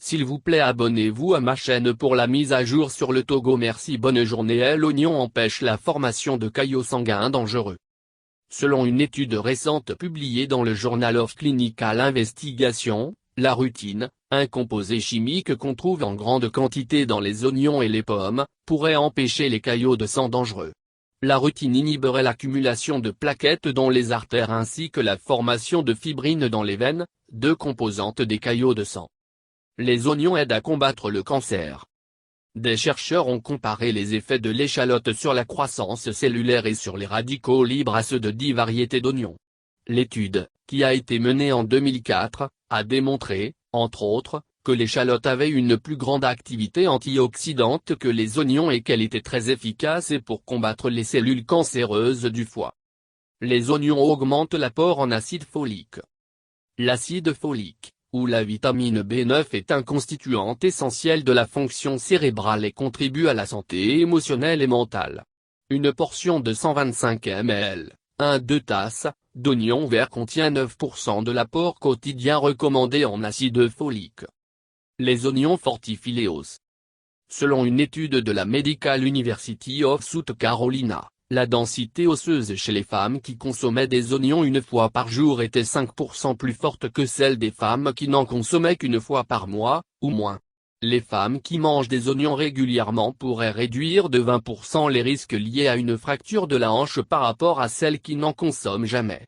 S'il vous plaît, abonnez-vous à ma chaîne pour la mise à jour sur le Togo. Merci. Bonne journée. L'oignon empêche la formation de caillots sanguins dangereux. Selon une étude récente publiée dans le Journal of Clinical Investigation, la rutine, un composé chimique qu'on trouve en grande quantité dans les oignons et les pommes, pourrait empêcher les caillots de sang dangereux. La rutine inhiberait l'accumulation de plaquettes dans les artères ainsi que la formation de fibrine dans les veines, deux composantes des caillots de sang. Les oignons aident à combattre le cancer. Des chercheurs ont comparé les effets de l'échalote sur la croissance cellulaire et sur les radicaux libres à ceux de 10 variétés d'oignons. L'étude, qui a été menée en 2004, a démontré, entre autres, que l'échalote avait une plus grande activité antioxydante que les oignons et qu'elle était très efficace pour combattre les cellules cancéreuses du foie. Les oignons augmentent l'apport en acide folique. L'acide folique, ou la vitamine B9, est un constituant essentiel de la fonction cérébrale et contribue à la santé émotionnelle et mentale. Une portion de 125 ml, 1-2 tasses, d'oignons verts contient 9% de l'apport quotidien recommandé en acide folique. Les oignons fortifient les os. Selon une étude de la Medical University of South Carolina, la densité osseuse chez les femmes qui consommaient des oignons une fois par jour était 5% plus forte que celle des femmes qui n'en consommaient qu'une fois par mois, ou moins. Les femmes qui mangent des oignons régulièrement pourraient réduire de 20% les risques liés à une fracture de la hanche par rapport à celles qui n'en consomment jamais.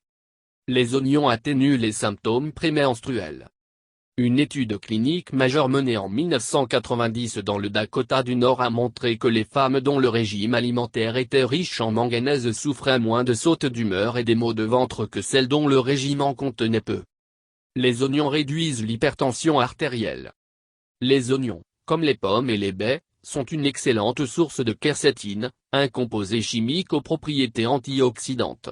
Les oignons atténuent les symptômes prémenstruels. Une étude clinique majeure menée en 1990 dans le Dakota du Nord a montré que les femmes dont le régime alimentaire était riche en manganèse souffraient moins de sautes d'humeur et des maux de ventre que celles dont le régime en contenait peu. Les oignons réduisent l'hypertension artérielle. Les oignons, comme les pommes et les baies, sont une excellente source de quercétine, un composé chimique aux propriétés antioxydantes.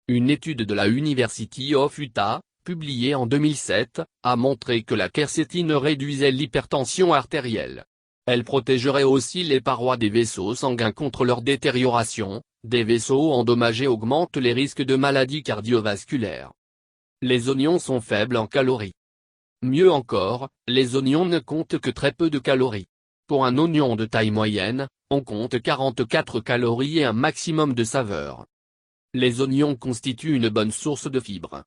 Une étude de la University of Utah, publiée en 2007, a montré que la quercétine réduisait l'hypertension artérielle. Elle protégerait aussi les parois des vaisseaux sanguins contre leur détérioration. Des vaisseaux endommagés augmentent les risques de maladies cardiovasculaires. Les oignons sont faibles en calories. Mieux encore, les oignons ne comptent que très peu de calories. Pour un oignon de taille moyenne, on compte 44 calories et un maximum de saveur. Les oignons constituent une bonne source de fibres.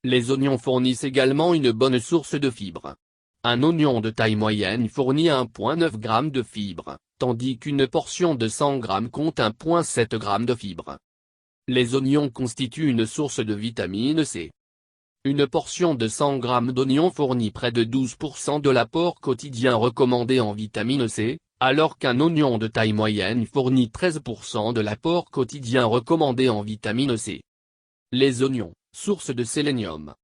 Les oignons fournissent également une bonne source de fibres. Un oignon de taille moyenne fournit 1,9 g de fibres, tandis qu'une portion de 100 g compte 1,7 g de fibres. Les oignons constituent une source de vitamine C. Une portion de 100 g d'oignons fournit près de 12% de l'apport quotidien recommandé en vitamine C, alors qu'un oignon de taille moyenne fournit 13% de l'apport quotidien recommandé en vitamine C. Les oignons, source de sélénium.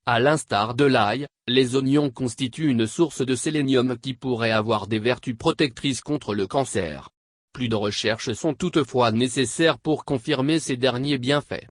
À l'instar de l'ail, les oignons constituent une source de sélénium qui pourrait avoir des vertus protectrices contre le cancer. Plus de recherches sont toutefois nécessaires pour confirmer ces derniers bienfaits.